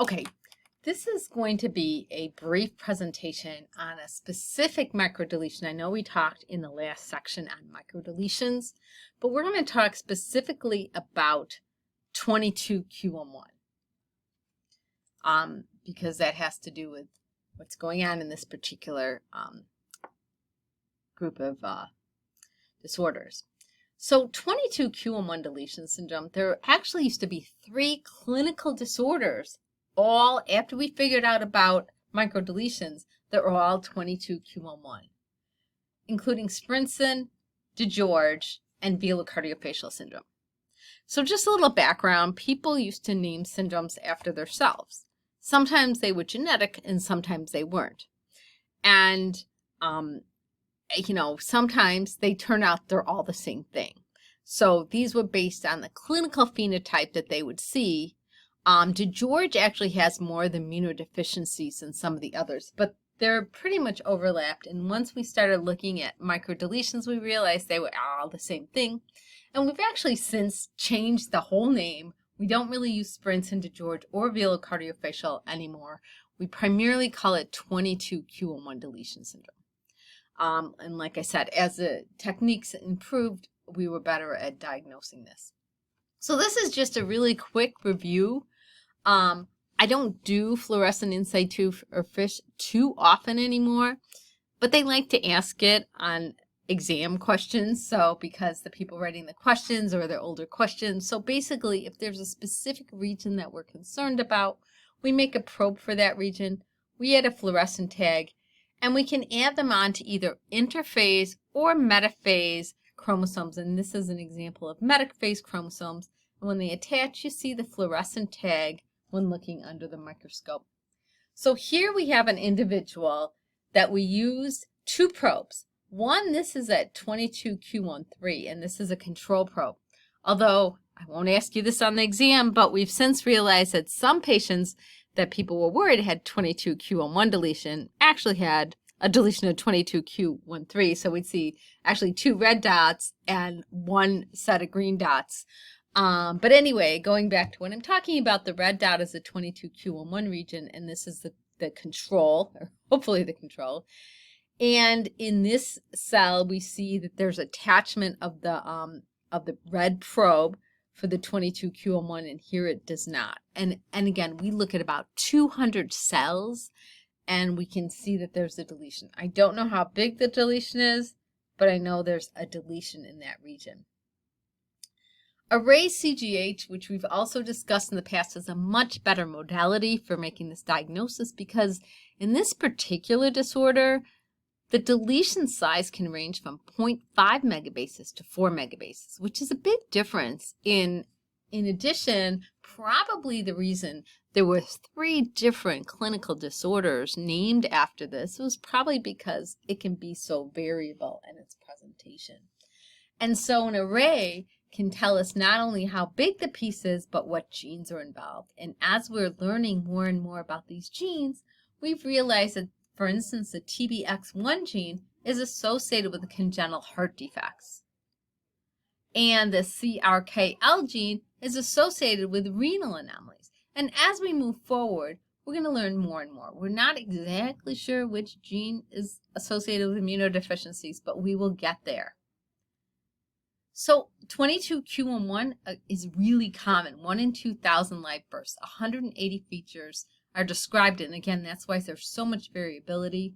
Okay, this is going to be a brief presentation on a specific microdeletion. I know we talked in the last section on microdeletions, but we're going to talk specifically about 22q11 because that has to do with what's going on in this particular group of disorders. So 22q11 deletion syndrome, there actually used to be 3 clinical disorders. All after we figured out about microdeletions, they're all 22q11, including Sprinson, DeGeorge, and velocardiofacial syndrome. So just a little background, people used to name syndromes after themselves. Sometimes they were genetic and sometimes they weren't. And, sometimes they turn out they're all the same thing. So these were based on the clinical phenotype that they would see. DeGeorge actually has more of the immunodeficiencies than some of the others, but they're pretty much overlapped. And once we started looking at microdeletions, we realized they were all the same thing. And we've actually since changed the whole name. We don't really use Sprinson, DeGeorge, or velocardiofacial anymore. We primarily call it 22q11 deletion syndrome. And like I said, as the techniques improved, we were better at diagnosing this. So this is just a really quick review. I don't do fluorescent in situ or FISH too often anymore, but they like to ask it on exam questions. So because the people writing the questions or they're older questions. So basically, if there's a specific region that we're concerned about, we make a probe for that region. We add a fluorescent tag, and we can add them on to either interphase or metaphase chromosomes. And this is an example of metaphase chromosomes. And when they attach, you see the fluorescent tag when looking under the microscope. So here we have an individual that we used 2 probes. One, this is at 22q13, and this is a control probe. Although I won't ask you this on the exam, but we've since realized that some patients that people were worried had 22q11 deletion actually had a deletion of 22q13. So we'd see actually 2 red dots and 1 set of green dots. But anyway, going back to what I'm talking about, the red dot is the 22q11 region, and this is the control, or hopefully the control. And in this cell, we see that there's attachment of the red probe for the 22q11, and here it does not. And again, we look at about 200 cells, and we can see that there's a deletion. I don't know how big the deletion is, but I know there's a deletion in that region. Array CGH, which we've also discussed in the past, is a much better modality for making this diagnosis because in this particular disorder, the deletion size can range from 0.5 megabases to 4 megabases, which is a big difference. In addition, probably the reason there were 3 different clinical disorders named after this was probably because it can be so variable in its presentation. And so an array can tell us not only how big the piece is, but what genes are involved. And as we're learning more and more about these genes, we've realized that, for instance, the TBX1 gene is associated with congenital heart defects. And the CRKL gene is associated with renal anomalies. And as we move forward, we're going to learn more and more. We're not exactly sure which gene is associated with immunodeficiencies, but we will get there. So 22q11 is really common, 1 in 2,000 live births. 180 features are described, and again, that's why there's so much variability.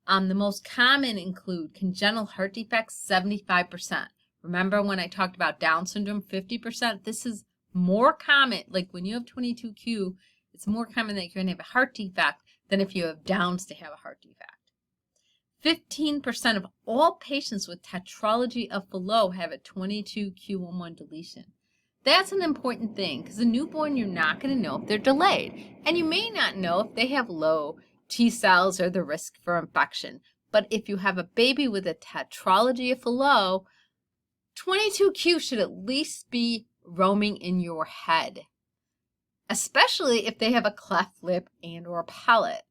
The most common include congenital heart defects, 75%. Remember when I talked about Down syndrome, 50%? This is more common. Like when you have 22q, it's more common that you're going to have a heart defect than if you have Downs to have a heart defect. 15% of all patients with tetralogy of Fallot have a 22q11 deletion. That's an important thing because a newborn, you're not going to know if they're delayed. And you may not know if they have low T cells or the risk for infection. But if you have a baby with a tetralogy of Fallot, 22q should at least be roaming in your head, especially if they have a cleft lip and or palate.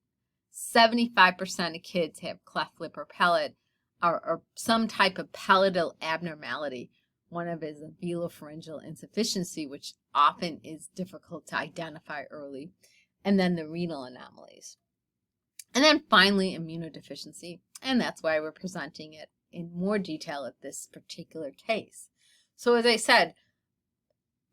75% of kids have cleft lip or palate or some type of palatal abnormality. One of it is a velopharyngeal insufficiency, which often is difficult to identify early. and then the renal anomalies. And then finally, immunodeficiency, and that's why we're presenting it in more detail at this particular case. So as I said,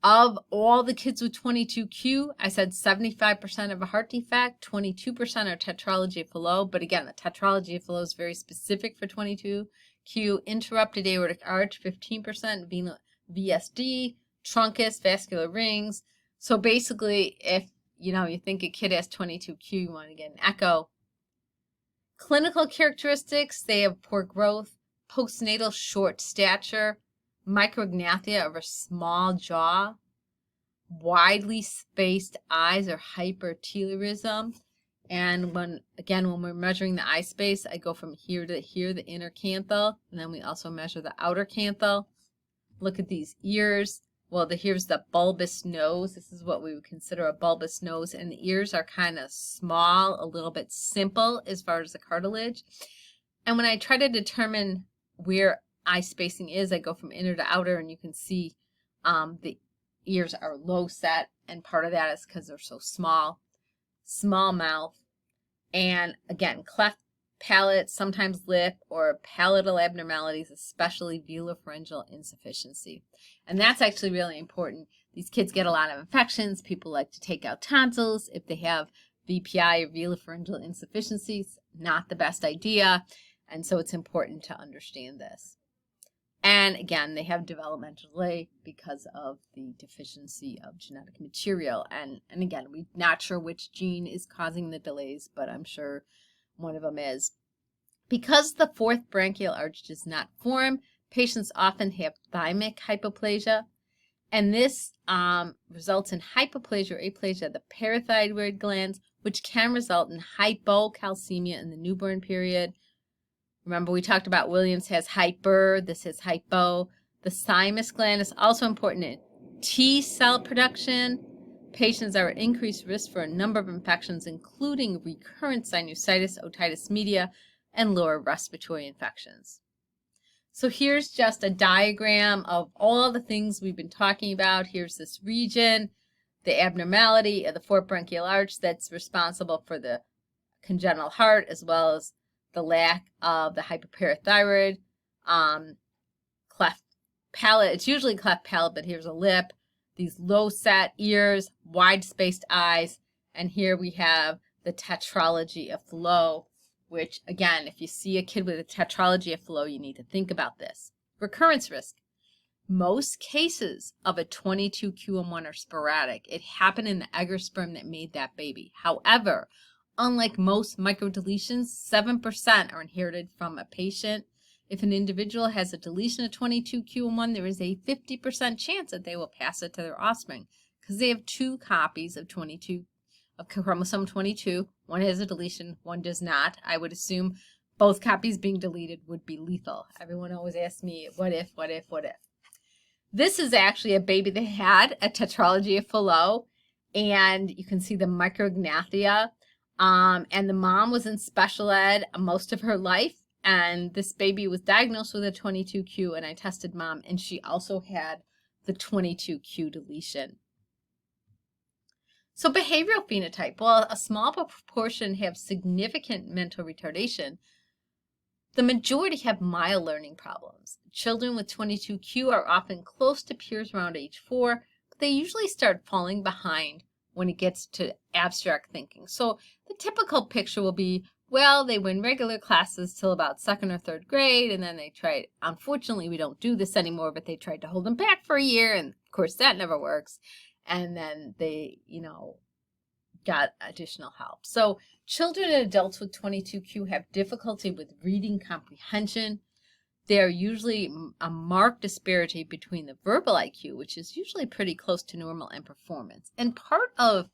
of all the kids with 22q, I said 75% have a heart defect, 22% are tetralogy of Fallot, but again, the tetralogy of Fallot is very specific for 22q, interrupted aortic arch, 15%, VSD, truncus, vascular rings. So basically, if you think a kid has 22q, you want to get an echo. Clinical characteristics, they have poor growth, postnatal short stature, micrognathia of a small jaw, widely spaced eyes or hypertelorism. And when we're measuring the eye space, I go from here to here, the inner canthal, and then we also measure the outer canthal. Look at these ears. Well, here's the bulbous nose. This is what we would consider a bulbous nose, and the ears are kind of small, a little bit simple as far as the cartilage. And when I try to determine where eye spacing is, I go from inner to outer, and you can see the ears are low set, and part of that is because they're so small. Small mouth, and again, cleft palate, sometimes lip or palatal abnormalities, especially velopharyngeal insufficiency. And that's actually really important. These kids get a lot of infections. People like to take out tonsils. If they have VPI or velopharyngeal insufficiencies, not the best idea. And so it's important to understand this. And again, they have developmental delay because of the deficiency of genetic material. And again, we're not sure which gene is causing the delays, but I'm sure one of them is. Because the fourth branchial arch does not form, patients often have thymic hypoplasia, and this results in hypoplasia or aplasia of the parathyroid glands, which can result in hypocalcemia in the newborn period. Remember, we talked about Williams has hyper, this is hypo. The thymus gland is also important in T cell production. Patients are at increased risk for a number of infections, including recurrent sinusitis, otitis media, and lower respiratory infections. So here's just a diagram of all the things we've been talking about. Here's this region, the abnormality of the fourth branchial arch that's responsible for the congenital heart, as well as the lack of the hyperparathyroid, cleft palate. It's usually cleft palate, but here's a lip, these low set ears, wide spaced eyes, and here we have the tetralogy of Fallot, which again, if you see a kid with a tetralogy of Fallot, you need to think about this. Recurrence risk. Most cases of a 22q11 are sporadic. It happened in the egg or sperm that made that baby. However, unlike most microdeletions, 7% are inherited from a patient. If an individual has a deletion of 22q11, there is a 50% chance that they will pass it to their offspring because they have two copies of chromosome 22. One has a deletion, one does not. I would assume both copies being deleted would be lethal. Everyone always asks me, what if, what if, what if? This is actually a baby that had a tetralogy of Fallot, and you can see the micrognathia. And the mom was in special ed most of her life, and this baby was diagnosed with a 22q, and I tested mom, and she also had the 22q deletion. So behavioral phenotype, well, a small proportion have significant mental retardation. The majority have mild learning problems. Children with 22q are often close to peers around age 4, but they usually start falling behind when it gets to abstract thinking. So the typical picture will be, well, they win regular classes till about 2nd or 3rd grade, and then they tried, unfortunately we don't do this anymore, but they tried to hold them back for a year, and of course that never works. And then they, got additional help. So children and adults with 22q have difficulty with reading comprehension. There are usually a marked disparity between the verbal IQ, which is usually pretty close to normal, and performance. And part of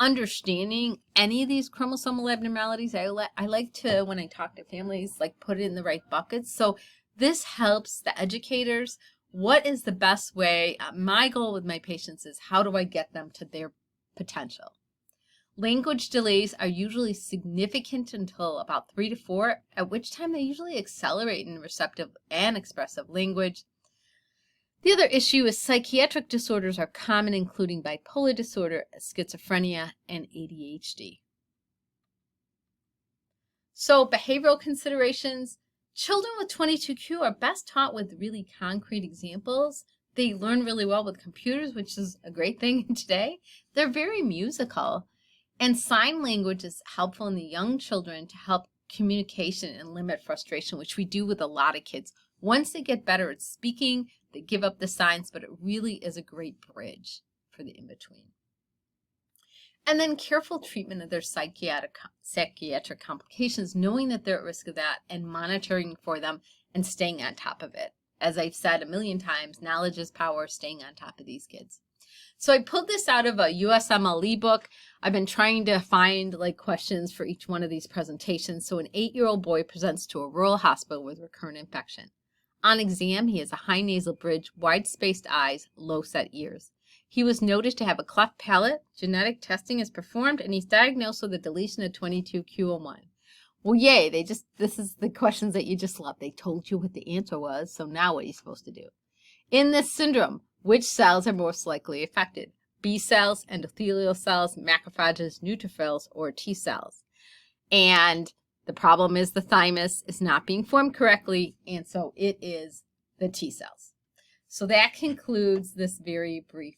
understanding any of these chromosomal abnormalities, I like to, when I talk to families, put it in the right buckets. So this helps the educators. What is the best way? My goal with my patients is, how do I get them to their potential? Language delays are usually significant until about 3 to 4, at which time they usually accelerate in receptive and expressive language. The other issue is psychiatric disorders are common, including bipolar disorder, schizophrenia, and ADHD. So behavioral considerations, children with 22q are best taught with really concrete examples. They learn really well with computers, which is a great thing today. They're very musical, and sign language is helpful in the young children to help communication and limit frustration, which we do with a lot of kids. Once they get better at speaking, they give up the signs, but it really is a great bridge for the in-between. And then careful treatment of their psychiatric complications, knowing that they're at risk of that and monitoring for them and staying on top of it. As I've said a million times, knowledge is power, staying on top of these kids. So I pulled this out of a USMLE book. I've been trying to find questions for each one of these presentations. So an 8-year-old boy presents to a rural hospital with recurrent infection. On exam, he has a high nasal bridge, wide-spaced eyes, low-set ears. He was noted to have a cleft palate. Genetic testing is performed, and he's diagnosed with a deletion of 22q11. Well, yay, this is the questions that you just love. They told you what the answer was, so now what are you supposed to do? In this syndrome, which cells are most likely affected? B cells, endothelial cells, macrophages, neutrophils, or T cells? And the problem is the thymus is not being formed correctly, and so it is the T cells. So that concludes this very brief